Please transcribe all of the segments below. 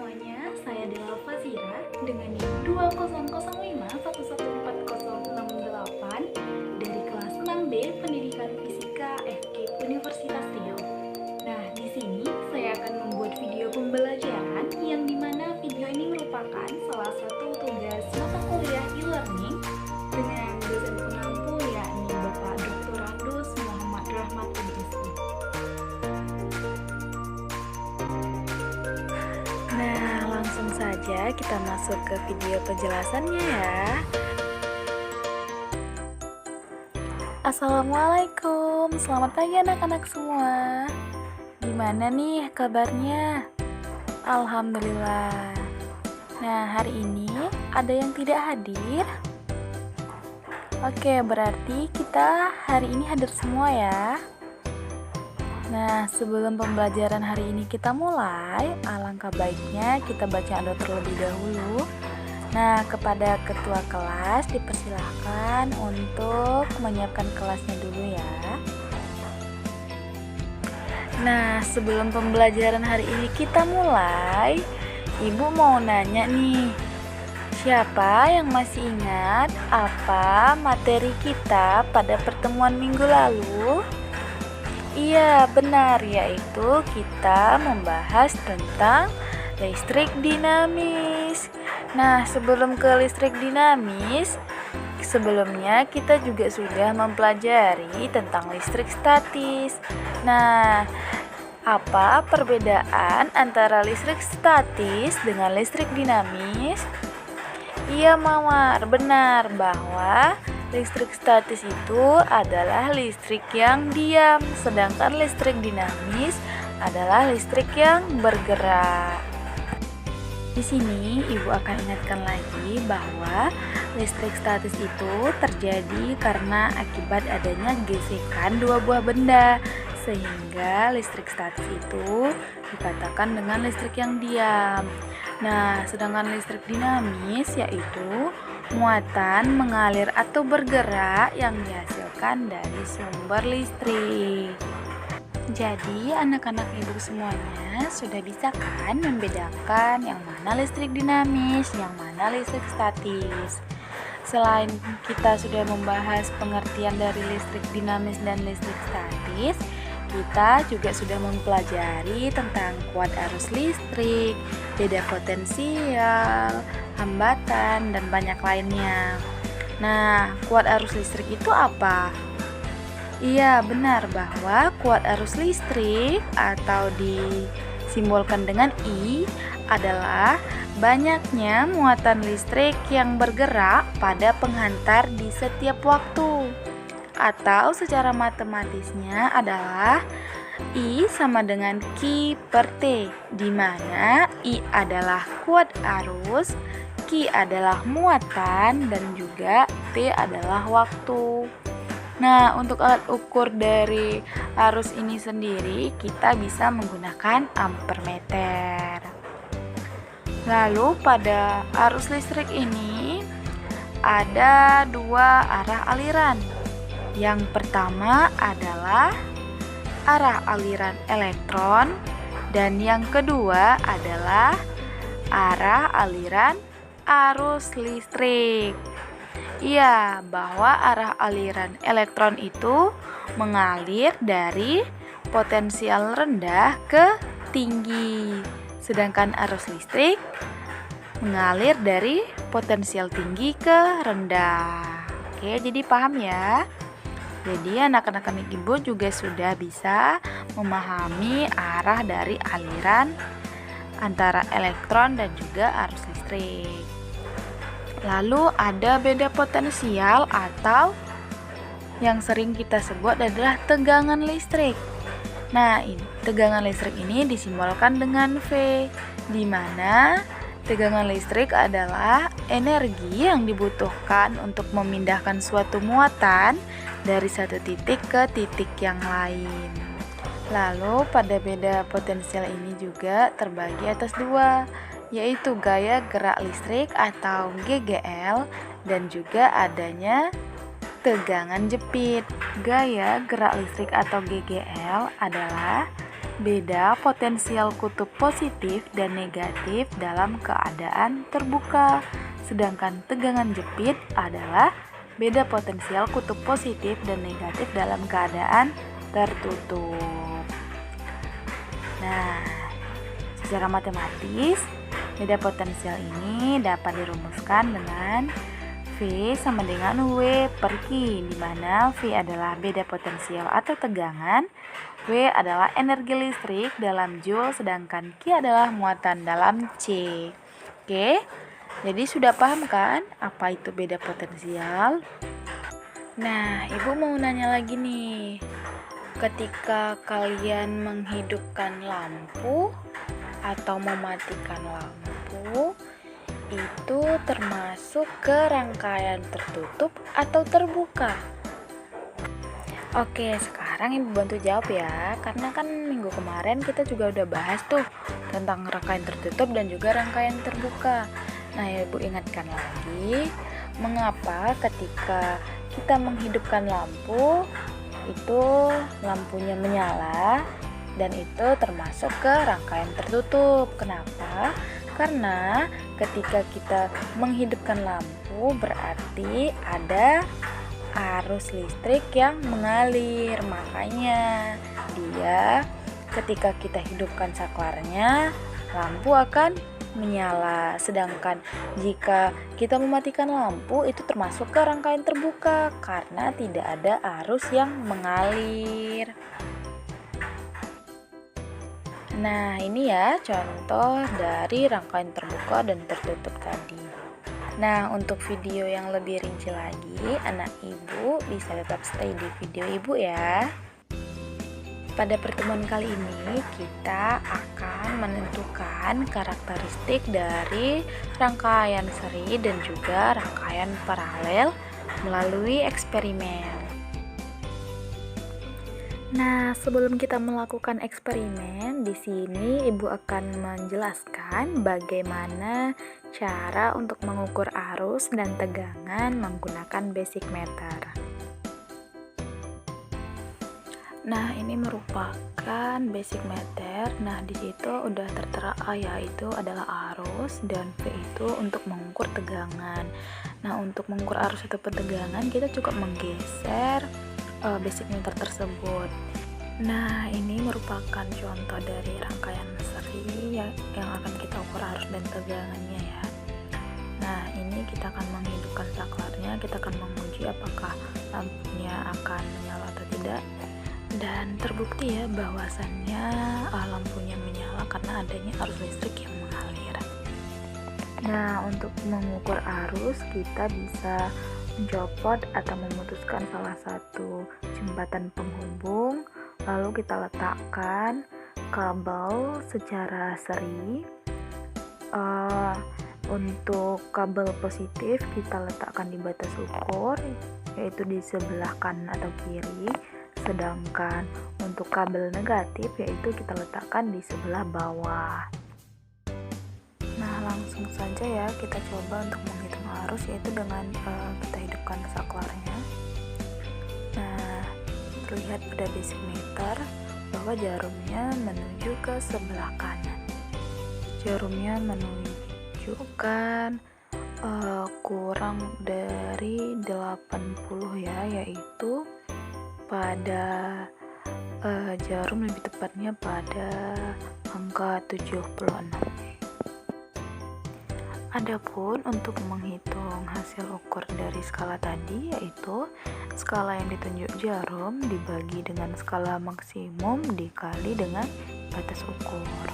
semuanya, saya Dela Fazira dengan NIM 20051140668 dari kelas 6B Pendidikan Fisika FK Universitas Riau. Nah, di sini saya akan membuat video pembelajaran yang dimana video ini merupakan salah satu tugas mata kuliah e-learning dengan dosen pengampu yakni Bapak Dr. Randus Muhammad Rahmat MSI. Nah, langsung saja kita masuk ke video penjelasannya ya. Assalamualaikum, selamat pagi anak-anak semua. Gimana nih kabarnya? Alhamdulillah. Nah, hari ini ada yang tidak hadir? Oke, berarti kita hari ini hadir semua ya. Nah, sebelum pembelajaran hari ini kita mulai, alangkah baiknya kita baca doa terlebih dahulu. Nah, kepada ketua kelas dipersilahkan untuk menyiapkan kelasnya dulu ya. Nah, sebelum pembelajaran hari ini kita mulai, Ibu mau nanya nih, siapa yang masih ingat apa materi kita pada pertemuan minggu lalu? Iya, benar, yaitu kita membahas tentang listrik dinamis. Nah, sebelum ke listrik dinamis, sebelumnya kita juga sudah mempelajari tentang listrik statis. Nah, apa perbedaan antara listrik statis dengan listrik dinamis? Iya, Mawar, benar bahwa listrik statis itu adalah listrik yang diam, sedangkan listrik dinamis adalah listrik yang bergerak. Di sini Ibu akan ingatkan lagi bahwa listrik statis itu terjadi karena akibat adanya gesekan dua buah benda, sehingga listrik statis itu dikatakan dengan listrik yang diam. Nah, sedangkan listrik dinamis yaitu muatan mengalir atau bergerak yang dihasilkan dari sumber listrik. Jadi anak-anak ibu semuanya sudah bisa kan membedakan yang mana listrik dinamis, yang mana listrik statis. Selain kita sudah membahas pengertian dari listrik dinamis dan listrik statis, kita juga sudah mempelajari tentang kuat arus listrik, beda potensial, hambatan, dan banyak lainnya. Nah, kuat arus listrik itu apa? Iya, benar bahwa kuat arus listrik atau disimbolkan dengan I adalah banyaknya muatan listrik yang bergerak pada penghantar di setiap waktu. Atau secara matematisnya adalah I sama dengan Q per T, di mana I adalah kuat arus, Q adalah muatan, dan juga T adalah waktu. Nah, untuk alat ukur dari arus ini sendiri, kita bisa menggunakan ampermeter. Lalu pada arus listrik ini ada dua arah aliran. Yang pertama adalah arah aliran elektron dan yang kedua adalah arah aliran arus listrik. Iya, bahwa arah aliran elektron itu mengalir dari potensial rendah ke tinggi, sedangkan arus listrik mengalir dari potensial tinggi ke rendah. Oke, jadi paham ya? Jadi anak-anak ibu juga sudah bisa memahami arah dari aliran antara elektron dan juga arus listrik. Lalu ada beda potensial atau yang sering kita sebut adalah tegangan listrik. Nah, tegangan listrik ini disimbolkan dengan V, di mana tegangan listrik adalah energi yang dibutuhkan untuk memindahkan suatu muatan dari satu titik ke titik yang lain. Lalu pada beda potensial ini juga terbagi atas dua, yaitu gaya gerak listrik atau GGL dan juga adanya tegangan jepit. Gaya gerak listrik atau GGL adalah Beda potensial kutub positif dan negatif dalam keadaan terbuka. Sedangkan tegangan jepit adalah beda potensial kutub positif dan negatif dalam keadaan tertutup. Nah, secara matematis, beda potensial ini dapat dirumuskan dengan V sama dengan W per Q, di mana V adalah beda potensial atau tegangan, W adalah energi listrik dalam Joule, sedangkan Q adalah muatan dalam C. Oke, jadi sudah paham kan apa itu beda potensial? Nah, Ibu mau nanya lagi nih. Ketika kalian menghidupkan lampu atau mematikan lampu, itu termasuk ke rangkaian tertutup atau terbuka? Oke, sekarang Ibu bantu jawab ya, karena kan minggu kemarin kita juga udah bahas tuh tentang rangkaian tertutup dan juga rangkaian terbuka. Nah, Ibu ingatkan lagi, mengapa ketika kita menghidupkan lampu, itu lampunya menyala dan itu termasuk ke rangkaian tertutup. Kenapa? Karena ketika kita menghidupkan lampu berarti ada arus listrik yang mengalir, makanya dia ketika kita hidupkan saklarnya, lampu akan menyala. Sedangkan jika kita mematikan lampu, itu termasuk ke rangkaian terbuka karena tidak ada arus yang mengalir. Nah, ini ya contoh dari rangkaian terbuka dan tertutup tadi. Nah, untuk video yang lebih rinci lagi, anak Ibu bisa tetap stay di video Ibu ya. Pada pertemuan kali ini, kita akan menentukan karakteristik dari rangkaian seri dan juga rangkaian paralel melalui eksperimen. Nah, sebelum kita melakukan eksperimen, di sini Ibu akan menjelaskan bagaimana cara untuk mengukur arus dan tegangan menggunakan basic meter. Nah, ini merupakan basic meter. Nah, di situ udah tertera A, yaitu adalah arus, dan V itu untuk mengukur tegangan. Nah, untuk mengukur arus atau tegangan kita cukup menggeser basic meter tersebut. Nah, ini merupakan contoh dari rangkaian seri yang akan kita ukur arus dan tegangannya ya. Nah, ini kita akan menghidupkan saklarnya, kita akan menguji apakah lampunya akan menyala atau tidak. Dan terbukti ya bahwasannya lampunya menyala karena adanya arus listrik yang mengalir. Nah, untuk mengukur arus kita bisa mencopot atau memutuskan salah satu jembatan penghubung, lalu kita letakkan kabel secara seri. Untuk kabel positif kita letakkan di batas ukur, yaitu di sebelah kanan atau kiri. Sedangkan untuk kabel negatif yaitu kita letakkan di sebelah bawah. Nah, langsung saja ya kita coba untuk menghitung arus, yaitu dengan kita hidupkan saklarnya. Nah, terlihat pada basic meter bahwa jarumnya menuju ke sebelah kanan. Jarumnya menunjukkan kurang dari 80 ya, yaitu pada jarum lebih tepatnya pada angka 76. Adapun untuk menghitung hasil ukur dari skala tadi, yaitu skala yang ditunjuk jarum dibagi dengan skala maksimum dikali dengan batas ukur.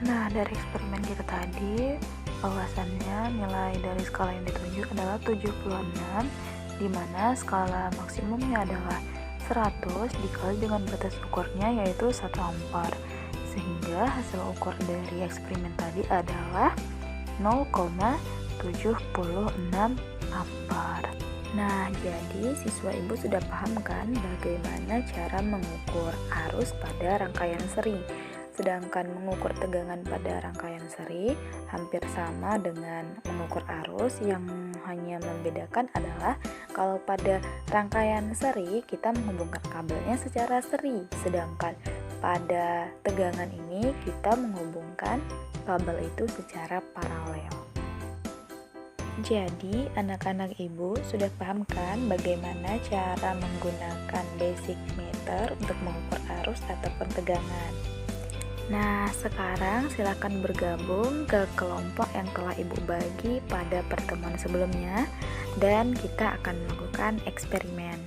Nah, dari eksperimen kita tadi, bahwasannya nilai dari skala yang ditunjuk adalah 76, di mana skala maksimumnya adalah 100 dikali dengan batas ukurnya yaitu 1 ampere, sehingga hasil ukur dari eksperimen tadi adalah 0,76 ampere. Nah, jadi siswa Ibu sudah paham kan bagaimana cara mengukur arus pada rangkaian seri. Sedangkan mengukur tegangan pada rangkaian seri hampir sama dengan mengukur arus, yang hanya membedakan adalah kalau pada rangkaian seri kita menghubungkan kabelnya secara seri, sedangkan pada tegangan ini kita menghubungkan kabel itu secara paralel. Jadi, anak-anak ibu sudah paham kan bagaimana cara menggunakan basic meter untuk mengukur arus ataupun tegangan. Nah, sekarang silakan bergabung ke kelompok yang telah ibu bagi pada pertemuan sebelumnya dan kita akan melakukan eksperimen.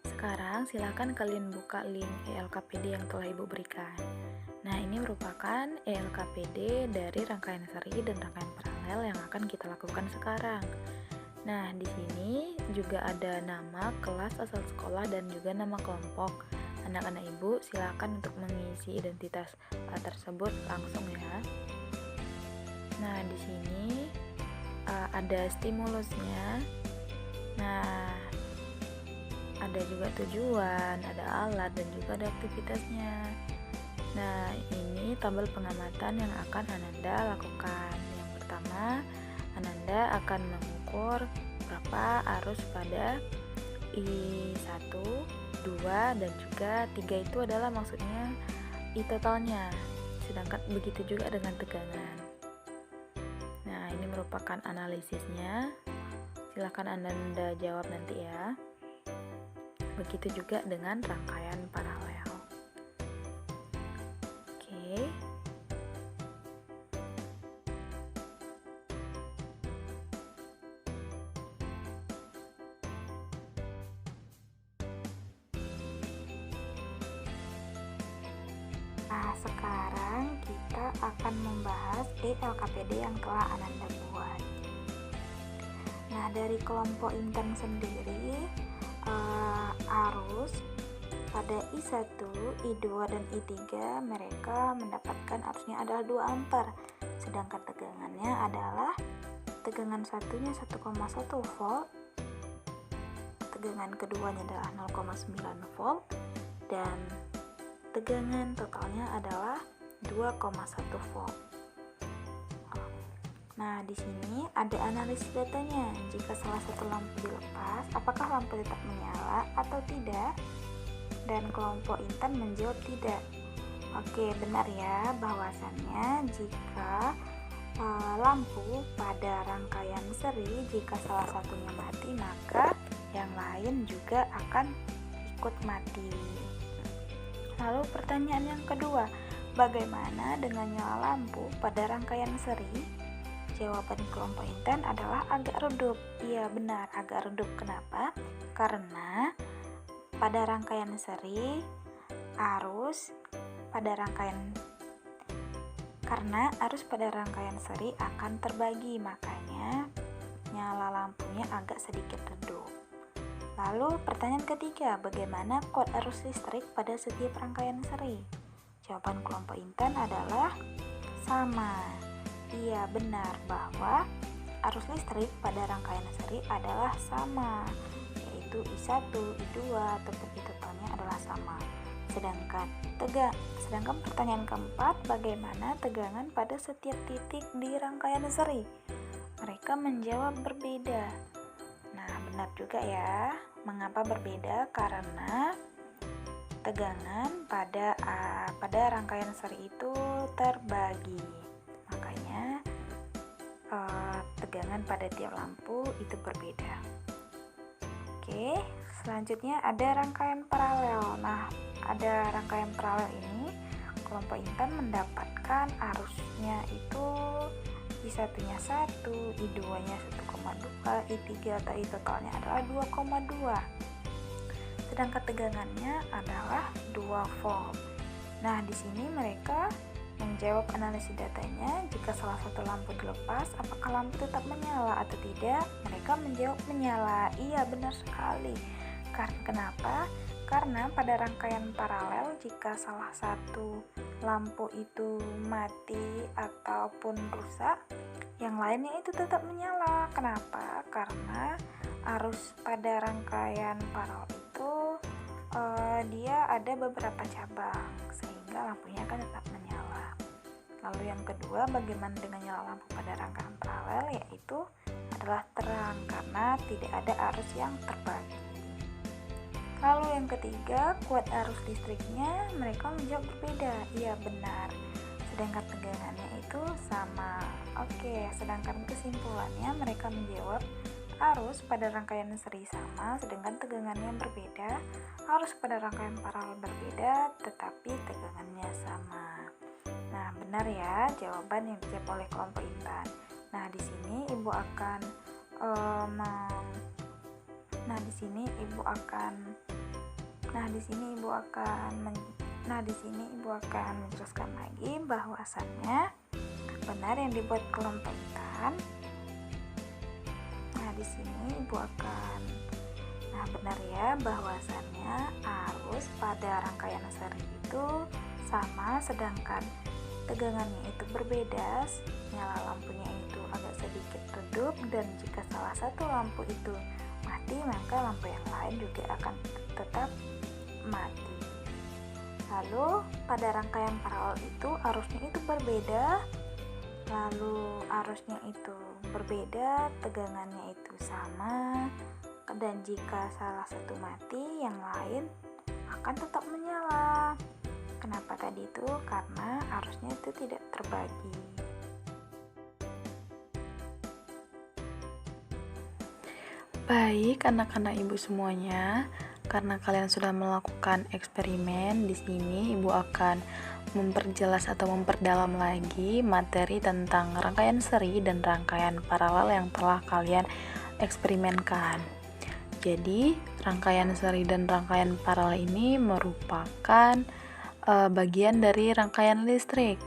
Sekarang silakan kalian buka link ELKPD yang telah ibu berikan. Nah, ini merupakan ELKPD dari rangkaian seri dan rangkaian paralel yang akan kita lakukan sekarang. Nah, di sini juga ada nama kelas asal sekolah dan juga nama kelompok. Anak-anak ibu silakan untuk mengisi identitas tersebut langsung ya. Nah, di sini ada stimulusnya. Nah, ada juga tujuan, ada alat dan juga ada aktivitasnya. Nah, ini tabel pengamatan yang akan Ananda lakukan. Yang pertama, Ananda akan mengukur berapa arus pada I1, 2, dan juga 3 itu adalah maksudnya I totalnya. Sedangkan begitu juga dengan tegangan. Nah, ini merupakan analisisnya. Silakan Ananda jawab nanti ya. Begitu juga dengan rangkaian paralel. Oke. Nah, sekarang kita akan membahas ELKPD yang telah Ananda buat. Nah, dari kelompok intern sendiri, arus pada I1, I2, dan I3 mereka mendapatkan arusnya adalah 2 ampere, sedangkan tegangannya adalah tegangan satunya 1,1 volt, tegangan keduanya adalah 0,9 volt, dan tegangan totalnya adalah 2,1 volt. Nah, di sini ada analisis datanya. Jika salah satu lampu dilepas, apakah lampu tetap menyala atau tidak? Dan kelompok intern menjawab tidak. Oke, benar ya, bahwasannya jika lampu pada rangkaian seri, jika salah satunya mati, maka yang lain juga akan ikut mati. Lalu pertanyaan yang kedua, bagaimana dengan nyala lampu pada rangkaian seri? Jawaban kelompok intern adalah agak redup. Iya benar, agak redup. Kenapa? Karena pada rangkaian seri arus pada rangkaian seri akan terbagi, makanya nyala lampunya agak sedikit redup. Lalu pertanyaan ketiga, bagaimana kod arus listrik pada setiap rangkaian seri? Jawaban kelompok intern adalah sama. Iya benar, bahwa arus listrik pada rangkaian seri adalah sama, yaitu I1, I2 ataupun I totalnya adalah sama. Sedangkan pertanyaan keempat, bagaimana tegangan pada setiap titik di rangkaian seri? Mereka menjawab berbeda. Nah, benar juga ya. Mengapa berbeda? Karena tegangan pada rangkaian seri itu terbagi. Makanya tegangan pada tiap lampu itu berbeda. Oke, selanjutnya ada rangkaian paralel. Nah, ada rangkaian paralel ini kelompok intern mendapatkan arusnya itu I1-nya 1, I2-nya 1,2, I3 atau I totalnya adalah 2,2. Sedangkan tegangannya adalah 2 volt. Nah, di sini mereka menjawab analisis datanya. Jika salah satu lampu dilepas, apakah lampu tetap menyala atau tidak? Mereka menjawab menyala. Iya, benar sekali. Kenapa? Karena pada rangkaian paralel, jika salah satu lampu itu mati ataupun rusak, yang lainnya itu tetap menyala. Kenapa? Karena arus pada rangkaian paralel itu dia ada beberapa cabang, sehingga lampunya akan tetap menyala. Lalu yang kedua, bagaimana dengan nyala lampu pada rangkaian paralel? Yaitu adalah terang, karena tidak ada arus yang terbagi. Lalu yang ketiga, kuat arus listriknya, mereka menjawab berbeda. Iya, benar. Sedangkan tegangannya itu sama. Oke, sedangkan kesimpulannya mereka menjawab arus pada rangkaian seri sama, sedangkan tegangannya berbeda. Arus pada rangkaian paralel berbeda, tetapi tegangannya sama. Nah, benar ya jawaban yang dijawab oleh kelompok Intan. Nah, di sini Ibu akan menjelaskan lagi bahwasannya benar yang dibuat kelompok Intan. Benar ya bahwasannya arus pada rangkaian seri itu sama, sedangkan tegangannya itu berbeda. Nyala lampunya itu agak sedikit redup, dan jika salah satu lampu itu mati, maka lampu yang lain juga akan tetap mati. Lalu pada rangkaian paralel itu arusnya itu berbeda, tegangannya itu sama, dan jika salah satu mati, yang lain akan tetap menyala. Kenapa tadi itu? Karena arusnya itu tidak terbagi. Baik, anak-anak Ibu semuanya, karena kalian sudah melakukan eksperimen, di sini Ibu akan memperjelas atau memperdalam lagi materi tentang rangkaian seri dan rangkaian paralel yang telah kalian eksperimenkan. Jadi, rangkaian seri dan rangkaian paralel ini merupakan bagian dari rangkaian listrik.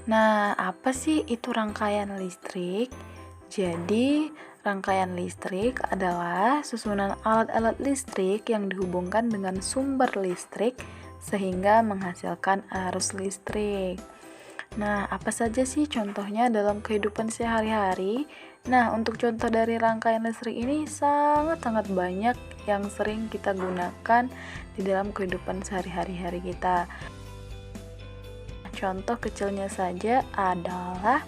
Nah, apa sih itu rangkaian listrik? Jadi, rangkaian listrik adalah susunan alat-alat listrik yang dihubungkan dengan sumber listrik sehingga menghasilkan arus listrik. Nah, apa saja sih contohnya dalam kehidupan sehari-hari? Nah, untuk contoh dari rangkaian listrik ini sangat-sangat banyak yang sering kita gunakan di dalam kehidupan sehari-hari kita. Contoh kecilnya saja adalah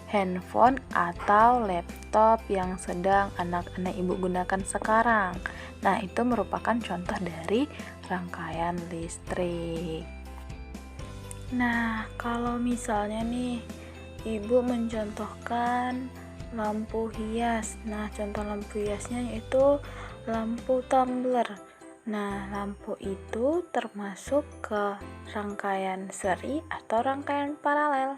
handphone atau laptop yang sedang anak-anak Ibu gunakan sekarang. Nah, itu merupakan contoh dari rangkaian listrik. Nah, kalau misalnya nih Ibu mencontohkan lampu hias. Nah, contoh lampu hiasnya yaitu lampu tumbler. Nah, lampu itu termasuk ke rangkaian seri atau rangkaian paralel.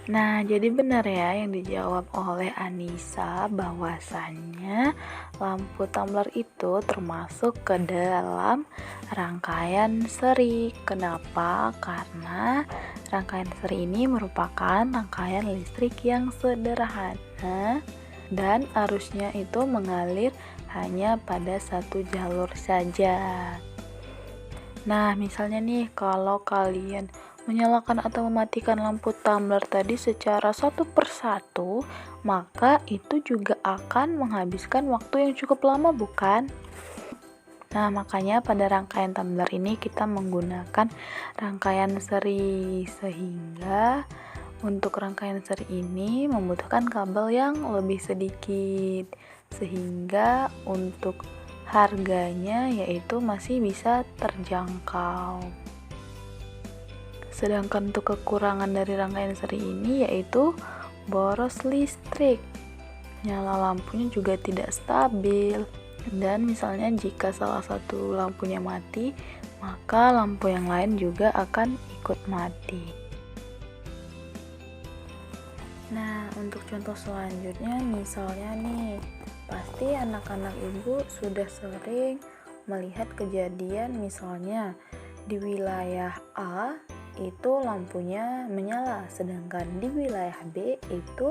Nah, jadi benar ya yang dijawab oleh Anissa bahwasannya lampu tumbler itu termasuk ke dalam rangkaian seri. Kenapa? Karena rangkaian seri ini merupakan rangkaian listrik yang sederhana dan arusnya itu mengalir hanya pada satu jalur saja. Nah, misalnya nih kalau kalian menyalakan atau mematikan lampu tumbler tadi secara satu persatu, maka itu juga akan menghabiskan waktu yang cukup lama, bukan? Nah, makanya pada rangkaian tumbler ini kita menggunakan rangkaian seri, sehingga untuk rangkaian seri ini membutuhkan kabel yang lebih sedikit, sehingga untuk harganya yaitu masih bisa terjangkau. Sedangkan untuk kekurangan dari rangkaian seri ini yaitu boros listrik. Nyala lampunya juga tidak stabil. Dan misalnya jika salah satu lampunya mati, maka lampu yang lain juga akan ikut mati. Nah, untuk contoh selanjutnya misalnya nih, pasti anak-anak Ibu sudah sering melihat kejadian misalnya di wilayah A itu lampunya menyala, sedangkan di wilayah B itu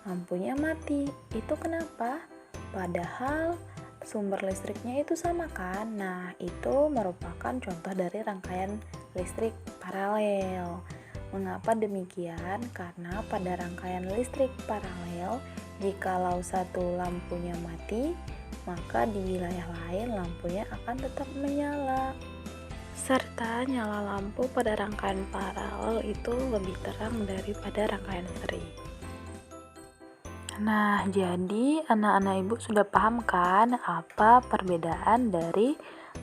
lampunya mati. Itu kenapa? Padahal sumber listriknya itu sama kan? Nah, itu merupakan contoh dari rangkaian listrik paralel. Mengapa demikian? Karena pada rangkaian listrik paralel, jikalau satu lampunya mati, maka di wilayah lain lampunya akan tetap menyala. Serta nyala lampu pada rangkaian paralel itu lebih terang daripada rangkaian seri. Nah, jadi anak-anak ibu sudah paham kan apa perbedaan dari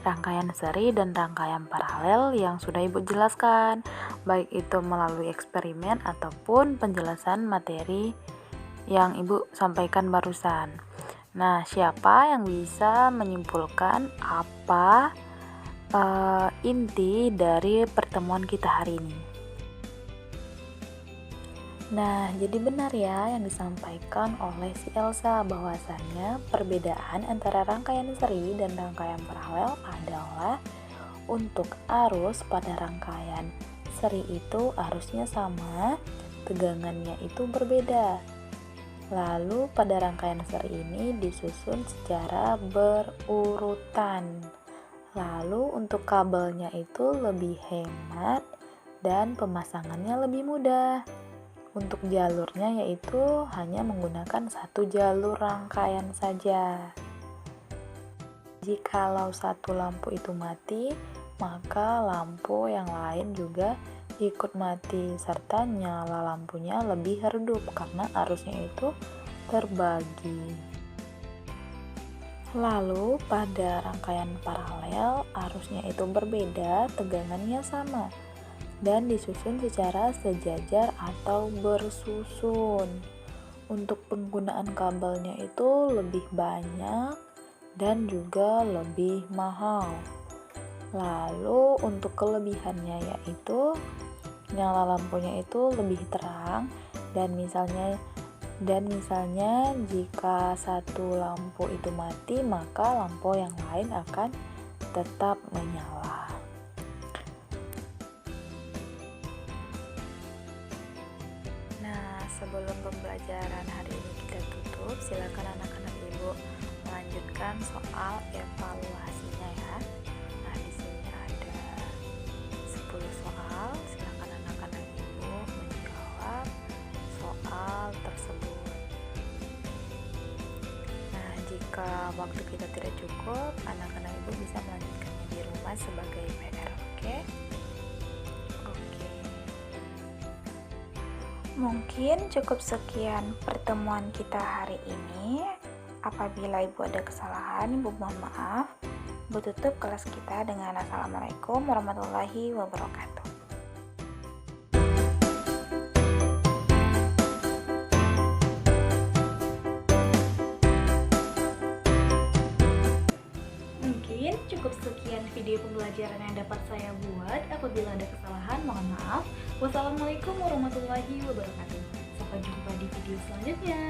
rangkaian seri dan rangkaian paralel yang sudah ibu jelaskan, baik itu melalui eksperimen ataupun penjelasan materi yang ibu sampaikan barusan. Nah, siapa yang bisa menyimpulkan apa inti dari pertemuan kita hari ini? Nah, jadi benar ya yang disampaikan oleh si Elsa bahwasannya perbedaan antara rangkaian seri dan rangkaian paralel adalah untuk arus pada rangkaian seri itu arusnya sama, tegangannya itu berbeda. Lalu pada rangkaian seri ini disusun secara berurutan. Lalu untuk kabelnya itu lebih hemat dan pemasangannya lebih mudah. Untuk jalurnya yaitu hanya menggunakan satu jalur rangkaian saja. Jikalau satu lampu itu mati, maka lampu yang lain juga ikut mati serta nyala lampunya lebih redup karena arusnya itu terbagi. Lalu pada rangkaian paralel arusnya itu berbeda, tegangannya sama dan disusun secara sejajar atau bersusun. Untuk penggunaan kabelnya itu lebih banyak dan juga lebih mahal. Lalu untuk kelebihannya yaitu nyala lampunya itu lebih terang dan misalnya jika satu lampu itu mati maka lampu yang lain akan tetap menyala. Sebelum pembelajaran hari ini kita tutup, silakan anak-anak ibu melanjutkan soal evaluasinya ya. Nah, di sini ada 10 soal, silakan anak-anak ibu menjawab soal tersebut. Nah, jika waktu kita tidak cukup, anak-anak ibu bisa melanjutkannya di rumah sebagai PR, oke? Mungkin cukup sekian pertemuan kita hari ini. Apabila ibu ada kesalahan, ibu mohon maaf. Ibu tutup kelas kita dengan Assalamualaikum warahmatullahi wabarakatuh. Mungkin cukup sekian video pembelajaran yang dapat saya buat. Apabila ada kesalahan, mohon maaf. Wassalamualaikum warahmatullahi wabarakatuh. Sampai jumpa di video selanjutnya.